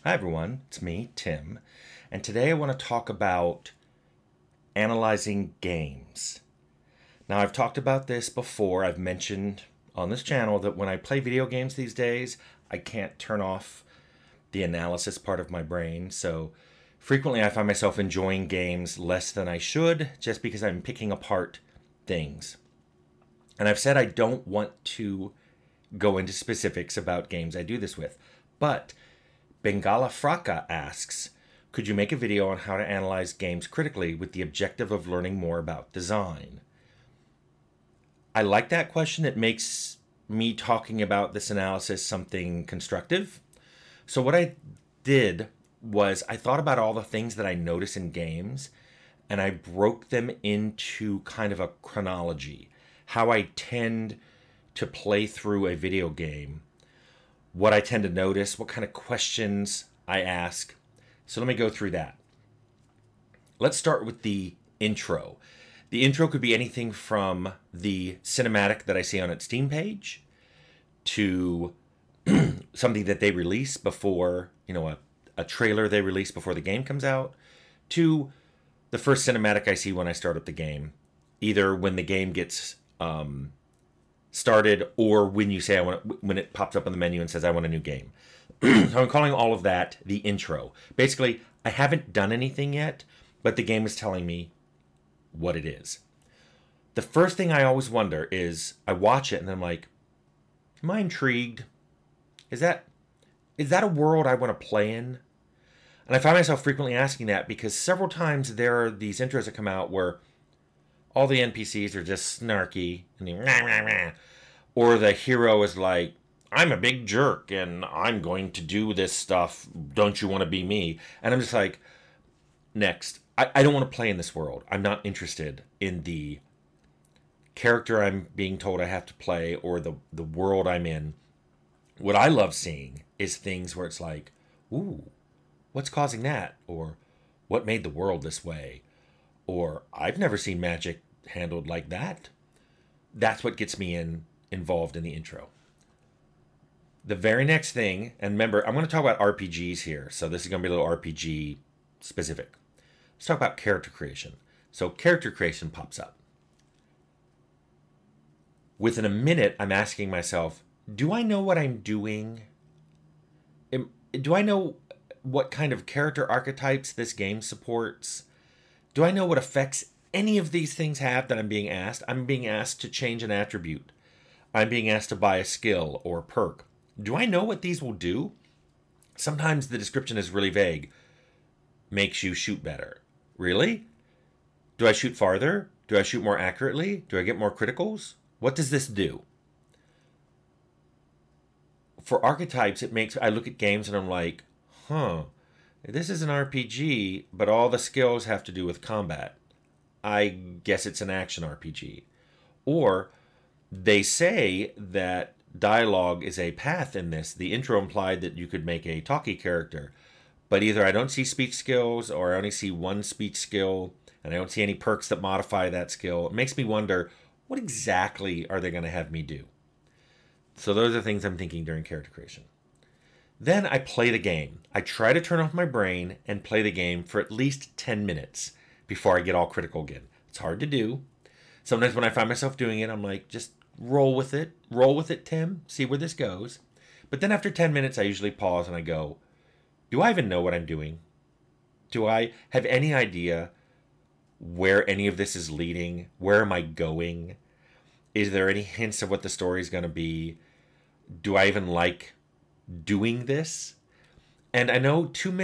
Hi everyone, it's me, Tim, and today I want to talk about analyzing games. Now I've talked about this before. I've mentioned on this channel that when I play video games these days, I can't turn off the analysis part of my brain, so frequently I find myself enjoying games less than I should just because I'm picking apart things. And I've said I don't want to go into specifics about games I do this with, but Bengala Fraka asks, could you make a video on how to analyze games critically with the objective of learning more about design? I like that question. It makes me talking about this analysis something constructive. So what I did was I thought about all the things that I notice in games and I broke them into kind of a chronology, how I tend to play through a video game, what I tend to notice, what kind of questions I ask. So let me go through that. Let's start with the intro. The intro could be anything from the cinematic that I see on its Steam page to something that they release before, a trailer they release before the game comes out, to the first cinematic I see when I start up the game, either when the game gets started or when you say when it pops up on the menu and says I want a new game. So I'm calling all of that the intro. Basically, I haven't done anything yet, but the game is telling me what it is. The first thing I always wonder is I watch it and I'm like, am I intrigued? Is that a world I want to play in? And I find myself frequently asking that because several times there are these intros that come out where all the NPCs are just snarky and rah, rah, rah. Or the hero is like, I'm a big jerk and I'm going to do this stuff. Don't you want to be me? And I'm just like, next. I don't want to play in this world. I'm not interested in the character I'm being told I have to play or the world I'm in. What I love seeing is things where it's like, ooh, what's causing that? Or what made the world this way? Or I've never seen magic handled like that. That's what gets me involved in the intro. The very next thing, and remember, I'm going to talk about RPGs here, so this is going to be a little RPG specific. Let's talk about character creation. So character creation pops up. Within a minute, I'm asking myself, do I know what I'm doing? Do I know what kind of character archetypes this game supports? Do I know what effects any of these things have that I'm being asked? I'm being asked to change an attribute. I'm being asked to buy a skill or perk. Do I know what these will do? Sometimes the description is really vague. Makes you shoot better. Really? Do I shoot farther? Do I shoot more accurately? Do I get more criticals? What does this do? For archetypes, I look at games and I'm like, this is an RPG, but all the skills have to do with combat. I guess it's an action RPG. Or they say that dialogue is a path in this. The intro implied that you could make a talkie character, but either I don't see speech skills or I only see one speech skill and I don't see any perks that modify that skill. It makes me wonder, what exactly are they going to have me do? So those are things I'm thinking during character creation. Then I play the game. I try to turn off my brain and play the game for at least 10 minutes before I get all critical again. It's hard to do. Sometimes when I find myself doing it, I'm like, just roll with it. Roll with it, Tim. See where this goes. But then after 10 minutes, I usually pause and I go, do I even know what I'm doing? Do I have any idea where any of this is leading? Where am I going? Is there any hints of what the story is going to be? Do I even like doing this? And I know 10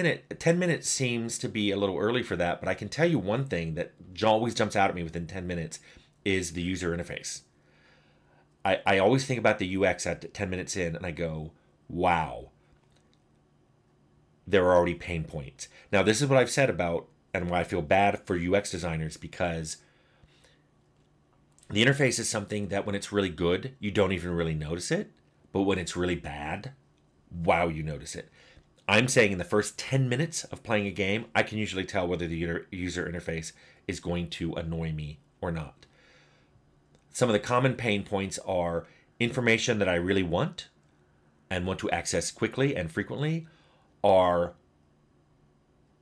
minutes seems to be a little early for that, but I can tell you one thing that always jumps out at me within 10 minutes is the user interface. I always think about the UX at 10 minutes in and I go, wow, there are already pain points. Now, this is what I've said about and why I feel bad for UX designers, because the interface is something that when it's really good, you don't even really notice it. But when it's really bad, wow, you notice it. I'm saying in the first 10 minutes of playing a game, I can usually tell whether the user interface is going to annoy me or not. Some of the common pain points are information that I really want and want to access quickly and frequently, are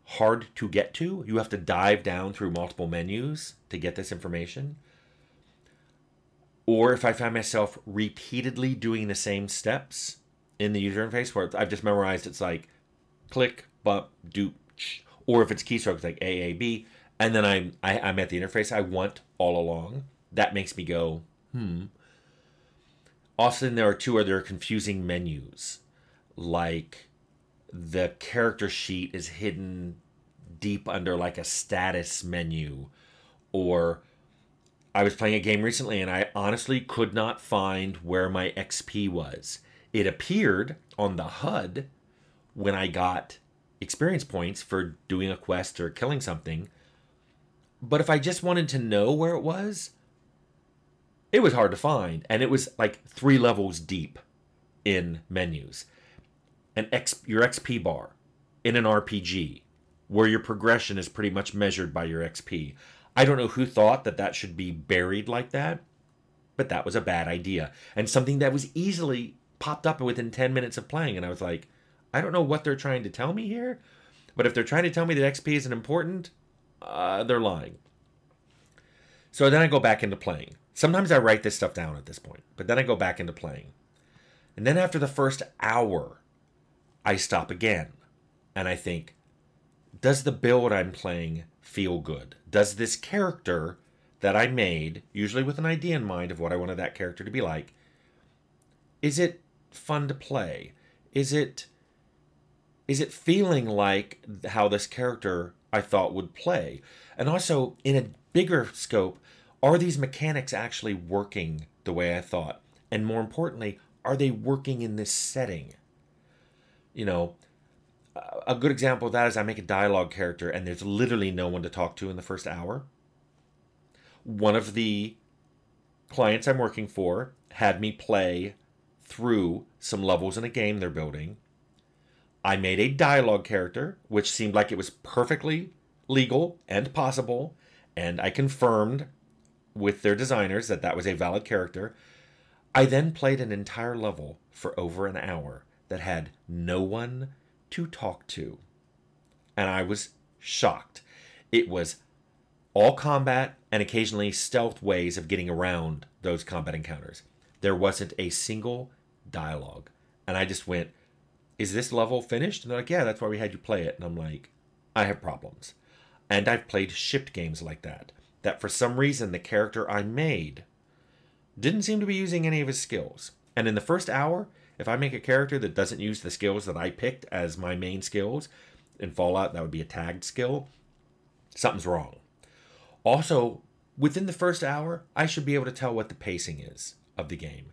hard to get to. You have to dive down through multiple menus to get this information. Or if I find myself repeatedly doing the same steps in the user interface where I've just memorized it's like click, bump, do, or if it's keystrokes like A, A, B, and then I'm at the interface I want all along. That makes me go, Often there are two other confusing menus, like the character sheet is hidden deep under like a status menu, or I was playing a game recently and I honestly could not find where my XP was. It appeared on the HUD when I got experience points for doing a quest or killing something. But if I just wanted to know where it was hard to find. And it was like 3 levels deep in menus. And your XP bar in an RPG, where your progression is pretty much measured by your XP. I don't know who thought that that should be buried like that, but that was a bad idea. And something that was easily popped up within 10 minutes of playing. And I was like, I don't know what they're trying to tell me here, but if they're trying to tell me that XP isn't important, they're lying. So then I go back into playing. Sometimes I write this stuff down at this point, but then I go back into playing. And then after the first hour, I stop again. And I think, does the build I'm playing feel good? Does this character that I made, usually with an idea in mind of what I wanted that character to be like, is it fun to play? Is it feeling like how this character I thought would play? And also, in a bigger scope, are these mechanics actually working the way I thought? And more importantly, are they working in this setting? You know, a good example of that is I make a dialogue character and there's literally no one to talk to in the first hour. One of the clients I'm working for had me play through some levels in a game they're building. I made a dialogue character, which seemed like it was perfectly legal and possible, and I confirmed with their designers that that was a valid character. I then played an entire level for over an hour that had no one to talk to. And I was shocked. It was all combat and occasionally stealth ways of getting around those combat encounters. There wasn't a single dialogue. And I just went, is this level finished? And they're like, yeah, that's why we had you play it. And I'm like, I have problems. And I've played shipped games like that for some reason the character I made didn't seem to be using any of his skills. And in the first hour, if I make a character that doesn't use the skills that I picked as my main skills, in Fallout that would be a tagged skill, something's wrong. Also, within the first hour, I should be able to tell what the pacing is of the game.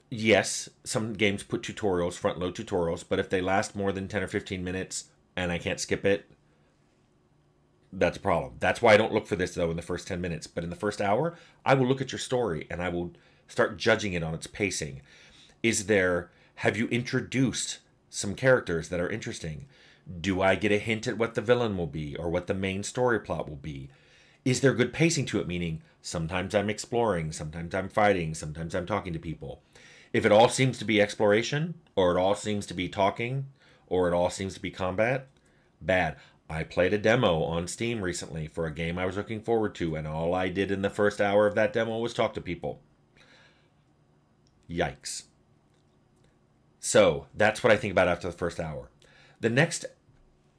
Yes, some games put tutorials, front-load tutorials, but if they last more than 10 or 15 minutes and I can't skip it, that's a problem. That's why I don't look for this, though, in the first 10 minutes. But in the first hour, I will look at your story and I will start judging it on its pacing. Have you introduced some characters that are interesting? Do I get a hint at what the villain will be or what the main story plot will be? Is there good pacing to it? Meaning, sometimes I'm exploring, sometimes I'm fighting, sometimes I'm talking to people. If it all seems to be exploration, or it all seems to be talking, or it all seems to be combat, bad. I played a demo on Steam recently for a game I was looking forward to, and all I did in the first hour of that demo was talk to people. Yikes. So, that's what I think about after the first hour. The next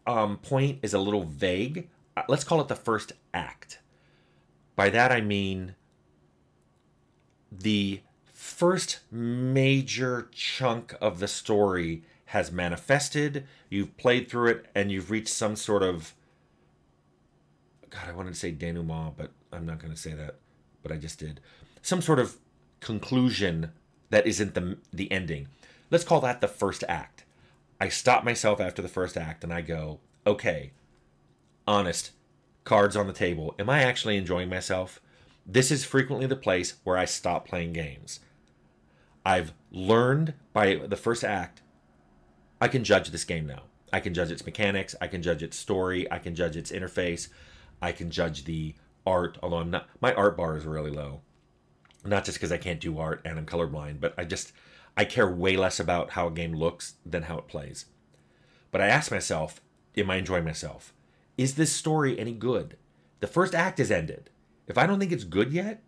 point is a little vague. Let's call it the first act. By that I mean the first major chunk of the story has manifested, you've played through it, and you've reached some sort of, God, I wanted to say denouement, but I'm not going to say that, but I just did. Some sort of conclusion that isn't the ending. Let's call that the first act. I stop myself after the first act and I go, okay, honest, cards on the table. Am I actually enjoying myself? This is frequently the place where I stop playing games. I've learned by the first act, I can judge this game now. I can judge its mechanics. I can judge its story. I can judge its interface. I can judge the art, although my art bar is really low. Not just because I can't do art and I'm colorblind, but I care way less about how a game looks than how it plays. But I ask myself, am I enjoying myself? Is this story any good? The first act is ended. If I don't think it's good yet,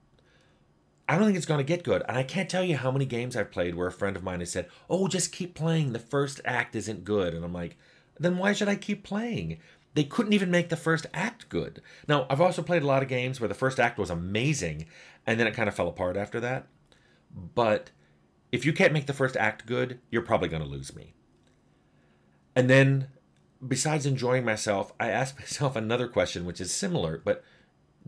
I don't think it's going to get good. And I can't tell you how many games I've played where a friend of mine has said, oh, just keep playing. The first act isn't good. And I'm like, then why should I keep playing? They couldn't even make the first act good. Now, I've also played a lot of games where the first act was amazing, and then it kind of fell apart after that. But if you can't make the first act good, you're probably going to lose me. And then, besides enjoying myself, I ask myself another question, which is similar, but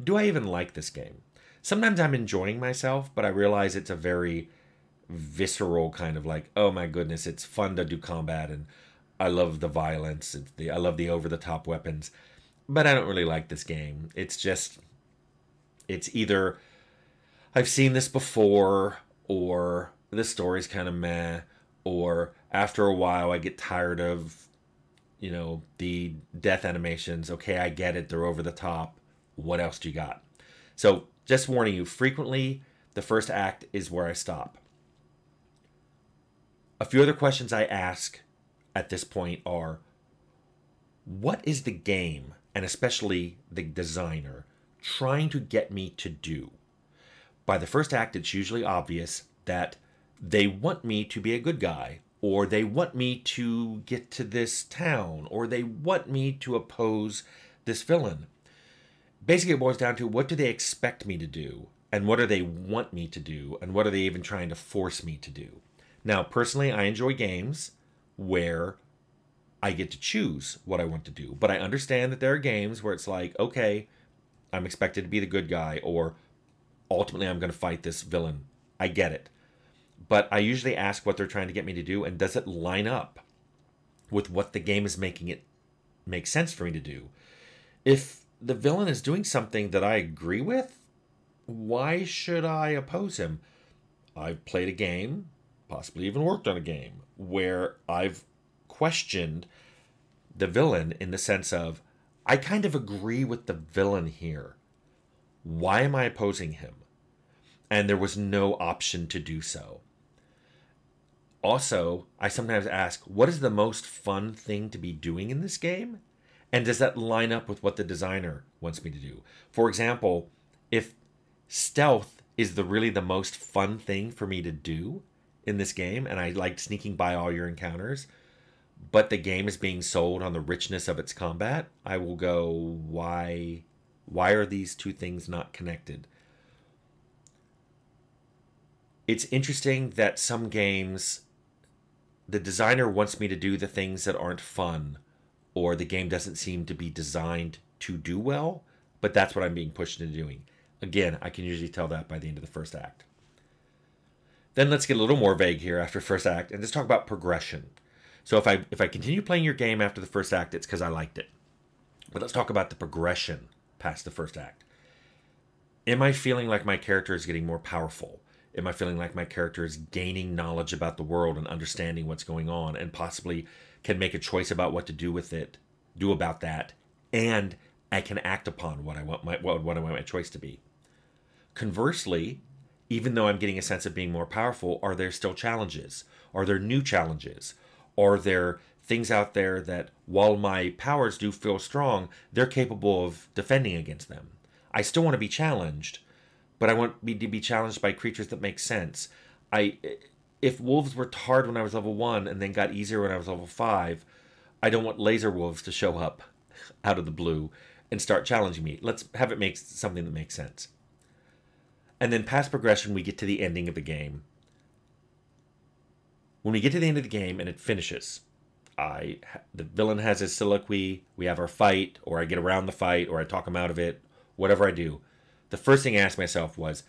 do I even like this game? Sometimes I'm enjoying myself, but I realize it's a very visceral kind of like, oh my goodness, it's fun to do combat, and I love the violence, I love the over-the-top weapons, but I don't really like this game. It's either I've seen this before, or the story's kind of meh, or after a while I get tired of, the death animations. Okay, I get it, they're over the top. What else do you got? So, just warning you, frequently the first act is where I stop. A few other questions I ask at this point are, what is the game, and especially the designer, trying to get me to do? By the first act, it's usually obvious that they want me to be a good guy, or they want me to get to this town, or they want me to oppose this villain. Basically, it boils down to, what do they expect me to do, and what do they want me to do, and what are they even trying to force me to do? Now, personally, I enjoy games where I get to choose what I want to do, but I understand that there are games where it's like, okay, I'm expected to be the good guy, or ultimately I'm going to fight this villain. I get it. But I usually ask what they're trying to get me to do, and does it line up with what the game is making it make sense for me to do? If the villain is doing something that I agree with, why should I oppose him? I've played a game, possibly even worked on a game, where I've questioned the villain in the sense of, I kind of agree with the villain here. Why am I opposing him? And there was no option to do so. Also, I sometimes ask, what is the most fun thing to be doing in this game? And does that line up with what the designer wants me to do? For example, if stealth is really the most fun thing for me to do in this game, and I like sneaking by all your encounters, but the game is being sold on the richness of its combat, I will go, why are these two things not connected? It's interesting that some games, the designer wants me to do the things that aren't fun, or the game doesn't seem to be designed to do well, but that's what I'm being pushed into doing. Again, I can usually tell that by the end of the first act. Then let's get a little more vague here after first act, and let's talk about progression. So if I continue playing your game after the first act, it's because I liked it. But let's talk about the progression past the first act. Am I feeling like my character is getting more powerful? Am I feeling like my character is gaining knowledge about the world and understanding what's going on, and possibly can make a choice about what to do with it, do about that, and I can act upon what I want my choice to be? Conversely, even though I'm getting a sense of being more powerful, are there still challenges? Are there new challenges? Are there things out there that, while my powers do feel strong, they're capable of defending against them? I still want to be challenged, but I want to be challenged by creatures that make sense. If wolves were hard when I was level 1 and then got easier when I was level 5, I don't want laser wolves to show up out of the blue and start challenging me. Let's have it make something that makes sense. And then past progression, we get to the ending of the game. When we get to the end of the game and it finishes, the villain has his soliloquy, we have our fight, or I get around the fight, or I talk him out of it, whatever I do. The first thing I asked myself was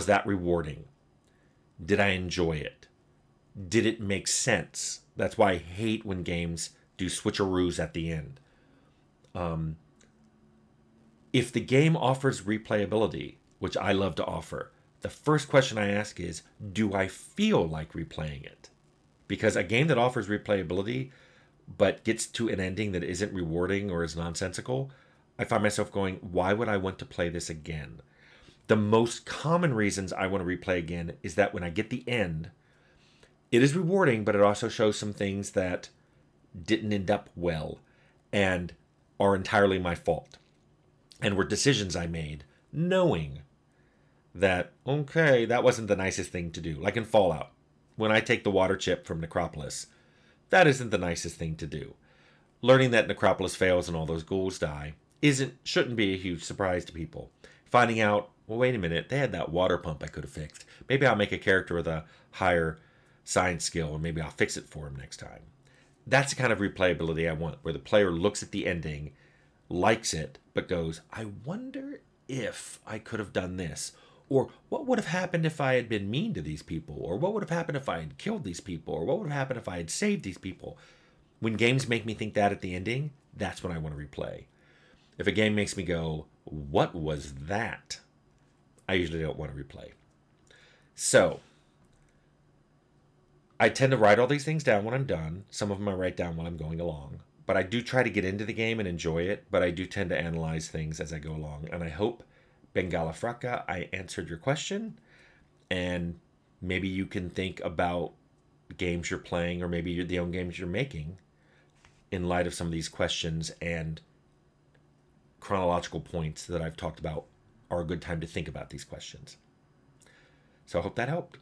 that rewarding? Did I enjoy it? Did it make sense? That's why I hate when games do switcheroos at the end. If the game offers replayability, which I love to offer, the first question I ask is, do I feel like replaying it? Because a game that offers replayability but gets to an ending that isn't rewarding or is nonsensical, I find myself going, why would I want to play this again? The most common reasons I want to replay again is that when I get the end, it is rewarding, but it also shows some things that didn't end up well and are entirely my fault and were decisions I made knowing that, okay, that wasn't the nicest thing to do. Like in Fallout, when I take the water chip from Necropolis, that isn't the nicest thing to do. Learning that Necropolis fails and all those ghouls die shouldn't be a huge surprise to people. Finding out, well, wait a minute, they had that water pump I could have fixed. Maybe I'll make a character with a higher science skill, or maybe I'll fix it for him next time. That's the kind of replayability I want, where the player looks at the ending, likes it, but goes, I wonder if I could have done this. Or what would have happened if I had been mean to these people? Or what would have happened if I had killed these people? Or what would have happened if I had saved these people? When games make me think that at the ending, that's when I want to replay. If a game makes me go, what was that? I usually don't want to replay. So, I tend to write all these things down when I'm done. Some of them I write down while I'm going along. But I do try to get into the game and enjoy it, but I do tend to analyze things as I go along. And I hope, Bengala Fracca, I answered your question. And maybe you can think about games you're playing, or maybe the own games you're making, in light of some of these questions and chronological points that I've talked about are a good time to think about these questions. So I hope that helped.